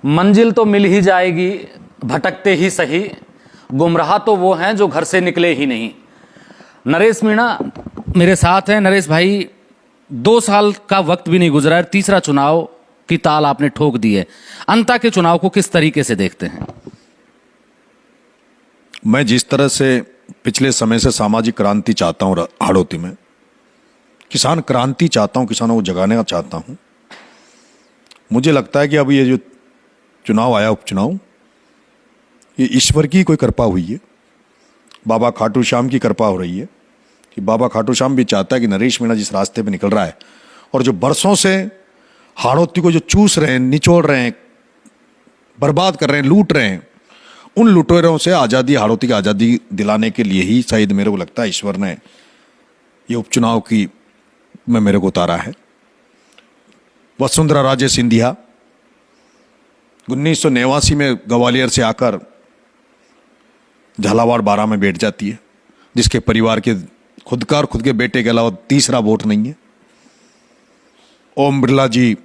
मंजिल तो मिल ही जाएगी, भटकते ही सही, गुमराह तो वो हैं जो घर से निकले ही नहीं। नरेश मीणा मेरे साथ हैं। नरेश भाई, 2 साल का वक्त भी नहीं गुजरा है, तीसरा चुनाव की ताल आपने ठोक दी है। अंता के चुनाव को किस तरीके से देखते हैं? मैं जिस तरह से पिछले समय से सामाजिक क्रांति चाहता हूँ हाड़ौती में, किसान क्रांति चाहता हूँ, किसानों को जगाने का चाहता हूँ। मुझे लगता है कि अब ये जो चुनाव आया, उपचुनाव, ये ईश्वर की कोई कृपा हुई है, बाबा खाटू श्याम की कृपा हो रही है कि बाबा खाटू श्याम भी चाहता है कि नरेश मीणा जिस रास्ते पे निकल रहा है और जो बरसों से हाड़ौती को जो चूस रहे हैं, निचोड़ रहे हैं, बर्बाद कर रहे हैं, लूट रहे हैं, उन लुटेरों से आज़ादी, हाड़ौती की आज़ादी दिलाने के लिए ही शायद मेरे को लगता है ईश्वर ने ये उपचुनाव की में मेरे को उतारा है। वसुंधरा राजे सिंधिया 1989 में ग्वालियर से आकर झालावाड़ बारां में बैठ जाती है, जिसके परिवार के खुद का और खुद के बेटे के अलावा तीसरा वोट नहीं है। ओम बिरला जी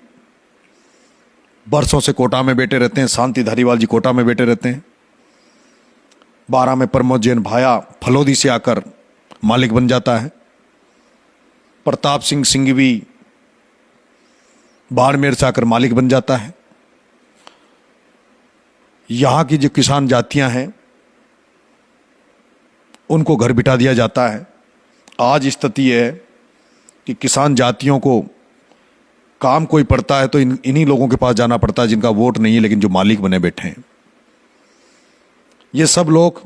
बरसों से कोटा में बैठे रहते हैं, शांति धारीवाल जी कोटा में बैठे रहते हैं। बारां में प्रमोद जैन भाया फलोदी से आकर मालिक बन जाता है। प्रताप सिंह सिंघवी बाड़मेर से आकर मालिक बन जाता है। यहाँ की जो किसान जातियां हैं उनको घर बिठा दिया जाता है। आज स्थिति है कि किसान जातियों को काम कोई पड़ता है तो इन्हीं लोगों के पास जाना पड़ता है जिनका वोट नहीं है लेकिन जो मालिक बने बैठे हैं। ये सब लोग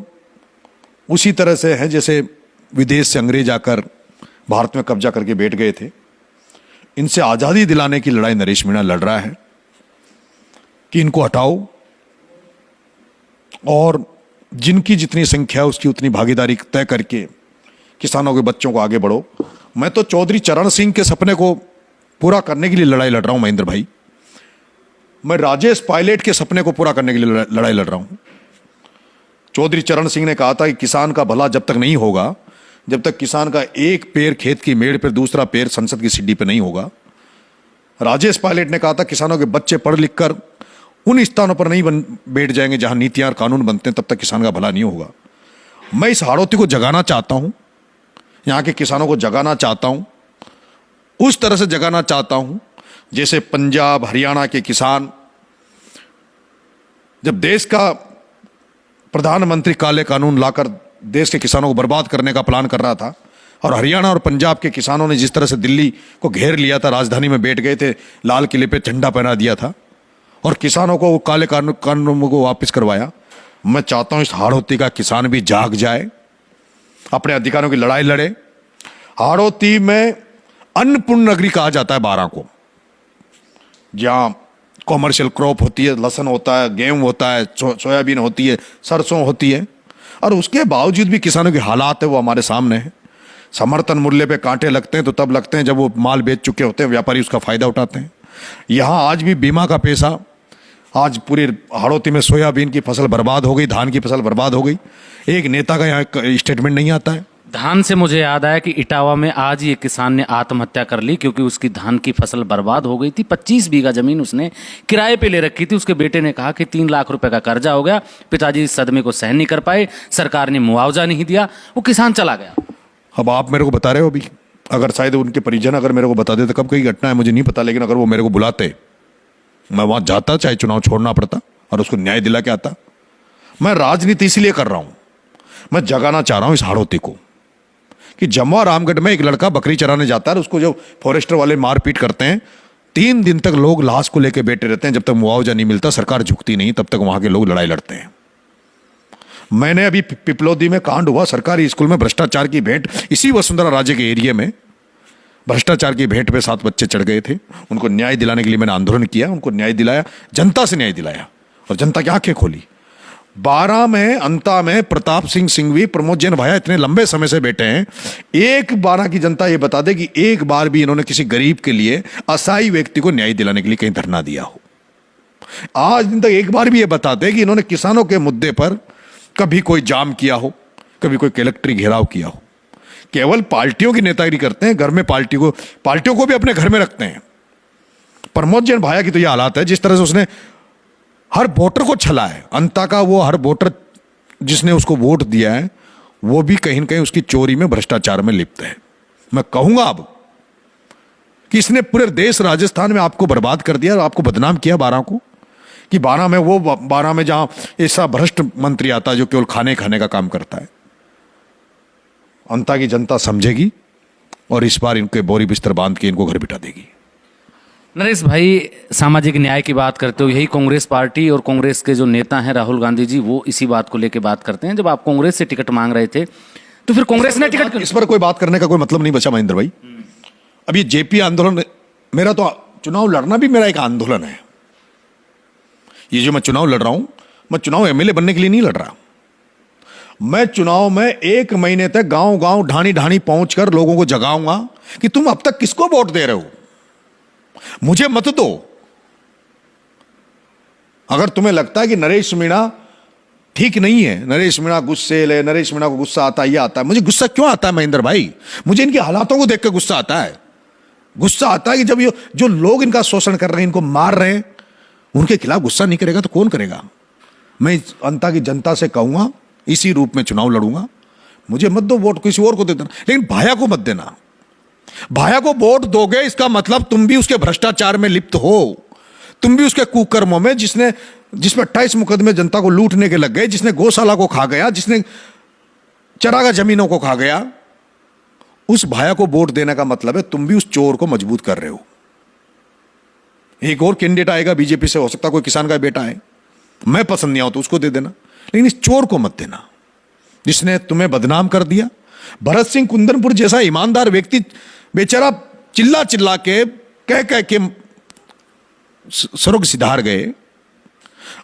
उसी तरह से हैं जैसे विदेश से अंग्रेज आकर भारत में कब्जा करके बैठ गए थे। इनसे आज़ादी दिलाने की लड़ाई नरेश मीणा लड़ रहा है कि इनको हटाओ और जिनकी जितनी संख्या है उसकी उतनी भागीदारी तय करके किसानों के बच्चों को आगे बढ़ो। मैं तो चौधरी चरण सिंह के सपने को पूरा करने के लिए लड़ाई लड़ रहा हूं महेंद्र भाई। मैं राजेश पायलट के सपने को पूरा करने के लिए लड़ाई लड़ रहा हूं। चौधरी चरण सिंह ने कहा था कि किसान का भला जब तक नहीं होगा, जब तक किसान का एक पैर खेत की मेड़ पर दूसरा पैर संसद की सीढ़ी पर नहीं होगा। राजेश पायलट ने कहा था किसानों के बच्चे पढ़ लिख कर उन स्थानों पर नहीं बैठ जाएंगे जहां नीतियां और कानून बनते हैं, तब तक किसान का भला नहीं होगा। मैं इस हाड़ौती को जगाना चाहता हूं, यहां के किसानों को जगाना चाहता हूं, उस तरह से जगाना चाहता हूं जैसे पंजाब हरियाणा के किसान, जब देश का प्रधानमंत्री काले कानून लाकर देश के किसानों को बर्बाद करने का प्लान कर रहा था और हरियाणा और पंजाब के किसानों ने जिस तरह से दिल्ली को घेर लिया था, राजधानी में बैठ गए थे, लाल किले पे झंडा पहना दिया था और किसानों को काले कानूनों को वापस करवाया। मैं चाहता हूं इस हाड़ौती का किसान भी जाग जाए, अपने अधिकारों की लड़ाई लड़े। हाड़ौती में अन्नपूर्ण नगरी कहा जाता है बारां को, जहां कॉमर्शियल क्रॉप होती है, लहसुन होता है, गेहूं होता है, सोयाबीन होती है, सरसों होती है, और उसके बावजूद भी किसानों के हालात है वो हमारे सामने है। समर्थन मूल्य पे कांटे लगते हैं तो तब लगते हैं जब वो माल बेच चुके होते हैं, व्यापारी उसका फायदा उठाते हैं। यहाँ आज भी बीमा का पैसा, आज पूरी हाड़ौती में सोयाबीन की फसल बर्बाद हो गई, धान की फसल बर्बाद हो गई, एक नेता का यहाँ स्टेटमेंट नहीं आता है। धान से मुझे याद आया कि इटावा में आज ये किसान ने आत्महत्या कर ली क्योंकि उसकी धान की फसल बर्बाद हो गई थी। 25 बीघा जमीन उसने किराए पे ले रखी थी। उसके बेटे ने कहा कि 3 लाख रुपए का कर्जा हो गया, पिताजी इस सदमे को सहन नहीं कर पाए, सरकार ने मुआवजा नहीं दिया, वो किसान चला गया। अब आप मेरे को बता रहे हो अभी, अगर शायद उनके परिजन अगर मेरे को बता देते कब की घटना है मुझे नहीं पता, लेकिन अगर वो मेरे को बुलाते मैं वहां जाता, चाहे चुनाव छोड़ना पड़ता और उसको न्याय दिला के आता। मैं राजनीति इसलिए कर रहा हूं, मैं जगाना चाह रहा हूं इस हाड़ौती को कि जमुआ रामगढ़ में एक लड़का बकरी चराने जाता है, उसको जो फॉरेस्टर वाले मारपीट करते हैं, 3 दिन तक लोग लाश को लेकर बैठे रहते हैं। जब तक मुआवजा नहीं मिलता, सरकार झुकती नहीं, तब तक वहां के लोग लड़ाई लड़ते हैं। मैंने अभी पिपलौदी में कांड हुआ, सरकारी स्कूल में भ्रष्टाचार की भेंट, इसी वसुंधरा राजे के एरिया में भ्रष्टाचार की भेंट पे 7 बच्चे चढ़ गए थे। उनको न्याय दिलाने के लिए मैंने आंदोलन किया, उनको न्याय दिलाया, जनता से न्याय दिलाया और जनता की आंखें खोली। बारां में, अंता में प्रताप सिंह सिंघवी, प्रमोद जैन भाया इतने लंबे समय से बैठे हैं। एक बारां की जनता ये बता दे कि एक बार भी इन्होंने किसी गरीब के लिए, असहाय व्यक्ति को न्याय दिलाने के लिए कहीं धरना दिया हो। आज दिन तक एक बार भी ये बताते कि इन्होंने किसानों के मुद्दे पर कभी कोई जाम किया हो, कभी कोई कलेक्ट्री घेराव किया हो। केवल पार्टियों की नेतागिरी करते हैं, घर में पार्टियों को भी अपने घर में रखते हैं। प्रमोद जैन भाया की तो ये हालात है, जिस तरह से उसने हर वोटर को छला है। अंता का वो हर वोटर जिसने उसको वोट दिया है वो भी कहीं न कहीं उसकी चोरी में, भ्रष्टाचार में लिप्त है। मैं कहूंगा अब कि इसने पूरे देश राजस्थान में आपको बर्बाद कर दिया और आपको बदनाम किया 12 को, कि 12 में जहां ऐसा भ्रष्ट मंत्री आता है जो केवल खाने खाने का काम करता है। अंता की जनता समझेगी और इस बार इनके बोरी बिस्तर बांध के इनको घर बिठा देगी। नरेश भाई, सामाजिक न्याय की बात करते हो, यही कांग्रेस पार्टी और कांग्रेस के जो नेता हैं राहुल गांधी जी, वो इसी बात को लेकर बात करते हैं। जब आप कांग्रेस से टिकट मांग रहे थे तो फिर कांग्रेस ने टिकट, इस पर कोई बात करने का कोई मतलब नहीं बचा महेंद्र भाई। अब ये जेपी आंदोलन, मेरा तो चुनाव लड़ना भी मेरा एक आंदोलन है। ये जो मैं चुनाव लड़ रहा हूं, मैं चुनाव एमएलए बनने के लिए नहीं लड़ रहा। मैं चुनाव में 1 महीने तक गांव गांव ढाणी ढाणी पहुंचकर लोगों को जगाऊंगा कि तुम अब तक किसको वोट दे रहे हो, मुझे मत दो। अगर तुम्हें लगता है कि नरेश मीणा ठीक नहीं है, नरेश मीणा गुस्सेल है, नरेश मीणा को गुस्सा आता है, ये आता है, मुझे गुस्सा क्यों आता है महेंद्र भाई? मुझे इनके हालातों को देख कर गुस्सा आता है। गुस्सा आता है कि जब ये जो लोग इनका शोषण कर रहे हैं, इनको मार रहे हैं, उनके खिलाफ गुस्सा नहीं करेगा तो कौन करेगा? मैं अंता की जनता से कहूंगा, इसी रूप में चुनाव लड़ूंगा। मुझे मत दो वोट, किसी और को दे देना, लेकिन भाया को मत देना। भाया को वोट दोगे इसका मतलब तुम भी उसके भ्रष्टाचार में लिप्त हो, तुम भी उसके कुकर्मों में, जिसमें 28 मुकदमे जनता को लूटने के लग गए, जिसने गौशाला को खा गया, जिसने चरागा जमीनों को खा गया, उस भाया को वोट देने का मतलब है तुम भी उस चोर को मजबूत कर रहे हो। एक और कैंडिडेट आएगा बीजेपी से, हो सकता कोई किसान का बेटा है, मैं पसंद नहीं आऊं तो उसको दे देना, लेकिन इस चोर को मत देना जिसने तुम्हें बदनाम कर दिया। भरत सिंह कुंदनपुर जैसा ईमानदार व्यक्ति बेचारा चिल्ला चिल्ला के कह कह के स्वर्ग सिधार गए।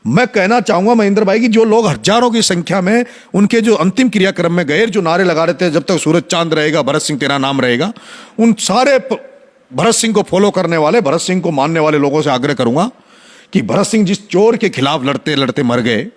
मैं कहना चाहूंगा महेंद्र भाई कि जो लोग हजारों की संख्या में उनके जो अंतिम क्रियाक्रम में गए, जो नारे लगा रहे थे जब तक सूरज चांद रहेगा भरत सिंह तेरा नाम रहेगा, उन सारे भरत सिंह को फॉलो करने वाले, भरत सिंह को मानने वाले लोगों से आग्रह करूंगा कि भरत सिंह जिस चोर के खिलाफ लड़ते लड़ते मर गए,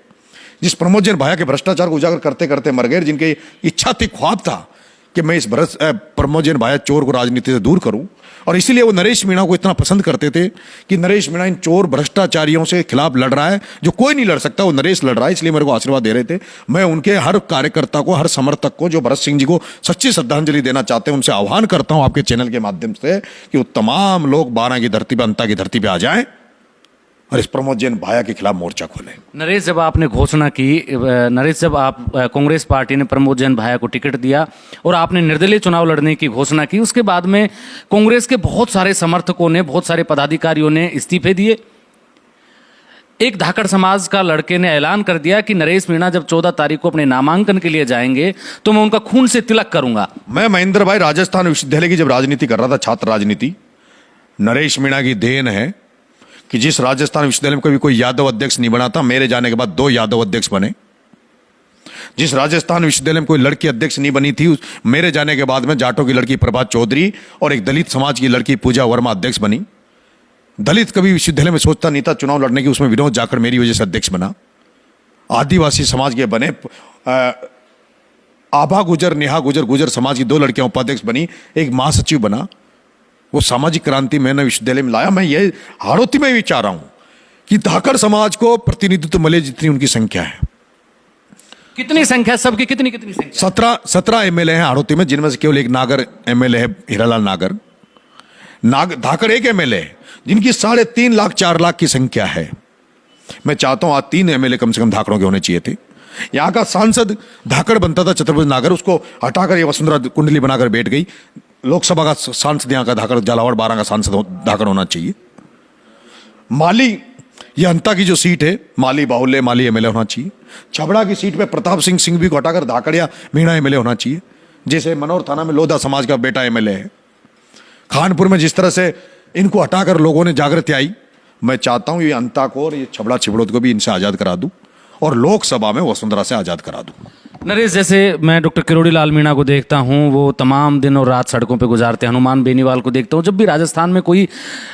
जिस प्रमोद जैन भाया के भ्रष्टाचार को उजागर करते करते मर गए, जिनकी इच्छा थी, ख्वाब था कि मैं इस प्रमोद जैन भाया चोर को राजनीति से दूर करूं, और इसीलिए वो नरेश मीणा को इतना पसंद करते थे कि नरेश मीणा इन चोर भ्रष्टाचारियों से खिलाफ लड़ रहा है, जो कोई नहीं लड़ सकता, वो नरेश लड़ रहा है, इसलिए मेरे को आशीर्वाद दे रहे थे। मैं उनके हर कार्यकर्ता को, हर समर्थक को जो भरत सिंह जी को सच्ची श्रद्धांजलि देना चाहते हैं, उनसे आह्वान करता हूं आपके चैनल के माध्यम से कि वो तमाम लोग 12 की धरती पर, अंता की धरती पर आ जाएं और इस प्रमोद जैन भाया के खिलाफ मोर्चा खोलें। नरेश, जब आपने घोषणा की, नरेश जब आप कांग्रेस पार्टी ने प्रमोद जैन भाया को टिकट दिया और आपने निर्दलीय चुनाव लड़ने की घोषणा की, उसके बाद में कांग्रेस के बहुत सारे समर्थकों ने, बहुत सारे पदाधिकारियों ने इस्तीफे दिए। एक धाकड़ समाज का लड़के ने ऐलान कर दिया कि नरेश मीणा जब 14 तारीख को अपने नामांकन के लिए जाएंगे तो मैं उनका खून से तिलक करूंगा। मैं महेंद्र भाई राजस्थान विश्वविद्यालय की जब राजनीति कर रहा था, छात्र राजनीति, नरेश मीणा की देन है कि जिस राजस्थान विश्वविद्यालय में कभी कोई यादव अध्यक्ष नहीं बना था, मेरे जाने के बाद 2 यादव अध्यक्ष बने। जिस राजस्थान विश्वविद्यालय में कोई लड़की अध्यक्ष नहीं बनी थी, मेरे जाने के बाद में जाटों की लड़की प्रभात चौधरी और एक दलित समाज की लड़की पूजा वर्मा अध्यक्ष बनी। दलित कभी विश्वविद्यालय में सोचता नहीं था चुनाव लड़ने की, उसमें विनोद जाखड़ मेरी वजह से अध्यक्ष बना। आदिवासी समाज के बने, आभा गुजर, नेहा गुजर, गुजर समाज की 2 लड़कियां उपाध्यक्ष बनी, एक महासचिव बना। वो सामाजिक क्रांति मैंने विश्वविद्यालय में लाया। मैं ये हाड़ौती में भी चाह रहा हूं कि धाकड़ समाज को प्रतिनिधित्व मिले जितनी उनकी संख्या है। कितनी संख्या सबकी, कितनी कितनी संख्या? 17 एमएलए हैं हाड़ौती में, जिनमें से केवल एक नागर एमएलए है, हीरालाल नागर। धाकड़ एक एमएलए है जिनकी 3.5 लाख 4 लाख की संख्या है। मैं चाहता हूं आज 3 एमएलए कम से कम धाकड़ों के होने चाहिए थे। यहां का सांसद धाकड़ बनता था छत्रपति नागर, उसको हटाकर ये वसुंधरा कुंडली बनाकर बैठ गई। लोकसभा का सांसद यहां का धाकड़, झालावाड़ 12 का सांसद धाकड़ होना चाहिए। माली, ये अंता की जो सीट है, माली बाहुल्य, माली एमएलए होना चाहिए। छबड़ा की सीट पे प्रताप सिंह सिंघवी को हटाकर धाकड़ या मीणा एमएलए होना चाहिए। जैसे मनोर थाना में लोधा समाज का बेटा एमएलए है। खानपुर में जिस तरह से इनको हटाकर लोगों ने जागृति आई, मैं चाहता हूं ये अंता को और ये छबड़ा छिबड़ोद को भी इनसे आजाद करा दूं और लोकसभा में वसुंधरा से आजाद करा दूं। नरेश, जैसे मैं डॉक्टर किरोड़ी लाल मीणा को देखता हूं, वो तमाम दिन और रात सड़कों पे गुजारते हैं। हनुमान बेनीवाल को देखता हूं, जब भी राजस्थान में कोई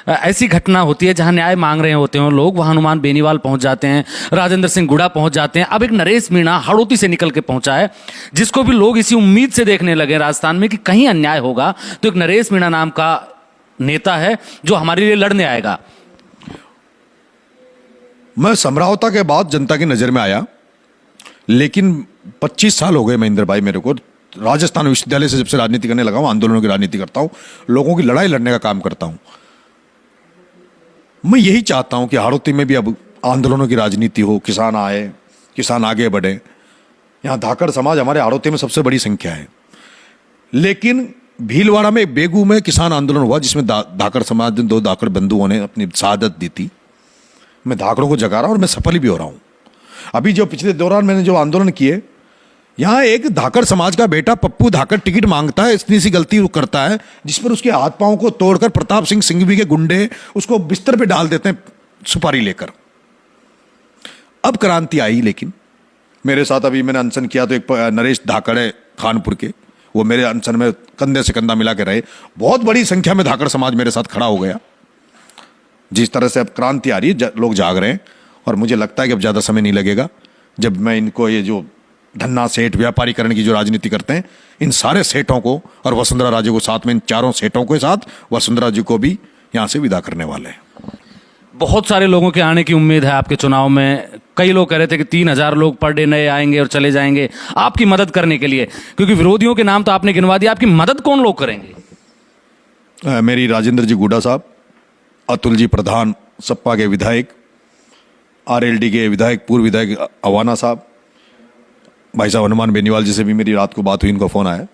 ऐसी घटना होती है जहां न्याय मांग रहे होते हैं लोग, वहां हनुमान बेनीवाल पहुंच जाते हैं, राजेंद्र सिंह गुड़ा पहुंच जाते हैं। अब एक नरेश मीणा हाड़ौती से निकल के पहुंचा है, जिसको भी लोग इसी उम्मीद से देखने लगे राजस्थान में कि कहीं अन्याय होगा तो एक नरेश मीणा नाम का नेता है जो हमारे लिए लड़ने आएगा। मैं समझौता के बाद जनता की नज़र में आया, लेकिन 25 साल हो गए महेंद्र भाई मेरे को। राजस्थान विश्वविद्यालय से जब से राजनीति करने लगा हूँ, आंदोलनों की राजनीति करता हूँ, लोगों की लड़ाई लड़ने का काम करता हूँ। मैं यही चाहता हूँ कि हाड़ौती में भी अब आंदोलनों की राजनीति हो, किसान आए, किसान आगे बढ़े। यहाँ धाकड़ समाज हमारे हाड़ौती में सबसे बड़ी संख्या है, लेकिन भीलवाड़ा में, बेगू में किसान आंदोलन हुआ जिसमें धाकड़ समाज, 2 धाकड़ बंधुओं ने अपनी शहादत दी थी। मैं धाकड़ों को जगा रहा हूँ और मैं सफल भी हो रहा हूँ। अभी जो पिछले दौरान मैंने जो आंदोलन किए, यहाँ एक धाकड़ समाज का बेटा पप्पू धाकड़ टिकट मांगता है, इतनी सी गलती वो करता है जिस पर उसके हाथ पांव को तोड़कर प्रताप सिंह सिंघवी के गुंडे उसको बिस्तर पे डाल देते हैं सुपारी लेकर। अब क्रांति आई, लेकिन मेरे साथ अभी मैंने अनशन किया तो एक नरेश धाकड़ है खानपुर के, वो मेरे अनशन में कंधे से कंधा मिला के रहे। बहुत बड़ी संख्या में धाकड़ समाज मेरे साथ खड़ा हो गया। जिस तरह से अब क्रांति आ रही है, लोग जाग रहे हैं, और मुझे लगता है कि अब ज़्यादा समय नहीं लगेगा जब मैं इनको, ये जो धन्ना सेठ व्यापारीकरण की जो राजनीति करते हैं, इन सारे सेठों को और वसुंधरा राजे को साथ में, इन चारों सेठों के साथ वसुंधरा जी को भी यहाँ से विदा करने वाले हैं। बहुत सारे लोगों के आने की उम्मीद है आपके चुनाव में। कई लोग कह रहे थे कि 3000 लोग पर डे नए आएंगे और चले जाएंगे आपकी मदद करने के लिए, क्योंकि विरोधियों के नाम तो आपने गिनवा दिया। आपकी मदद कौन लोग करेंगे? मेरी राजेंद्र जी गुडा साहब, अतुल जी प्रधान सपा के विधायक, आरएलडी के विधायक, पूर्व विधायक अवाना साहब, भाई साहब हनुमान बेनीवाल जी से भी मेरी रात को बात हुई, इनका फोन आया।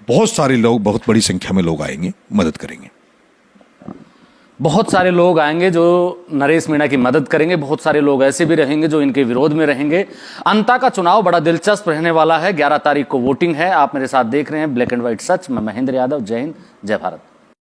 बहुत सारे लोग, बहुत बड़ी संख्या में लोग आएंगे, मदद करेंगे। बहुत सारे लोग आएंगे जो नरेश मीणा की मदद करेंगे, बहुत सारे लोग ऐसे भी रहेंगे जो इनके विरोध में रहेंगे। अंता का चुनाव बड़ा दिलचस्प रहने वाला है। 11 तारीख को वोटिंग है। आप मेरे साथ देख रहे हैं ब्लैक एंड व्हाइट सच। मैं महेंद्र यादव। जय हिंद, जय भारत।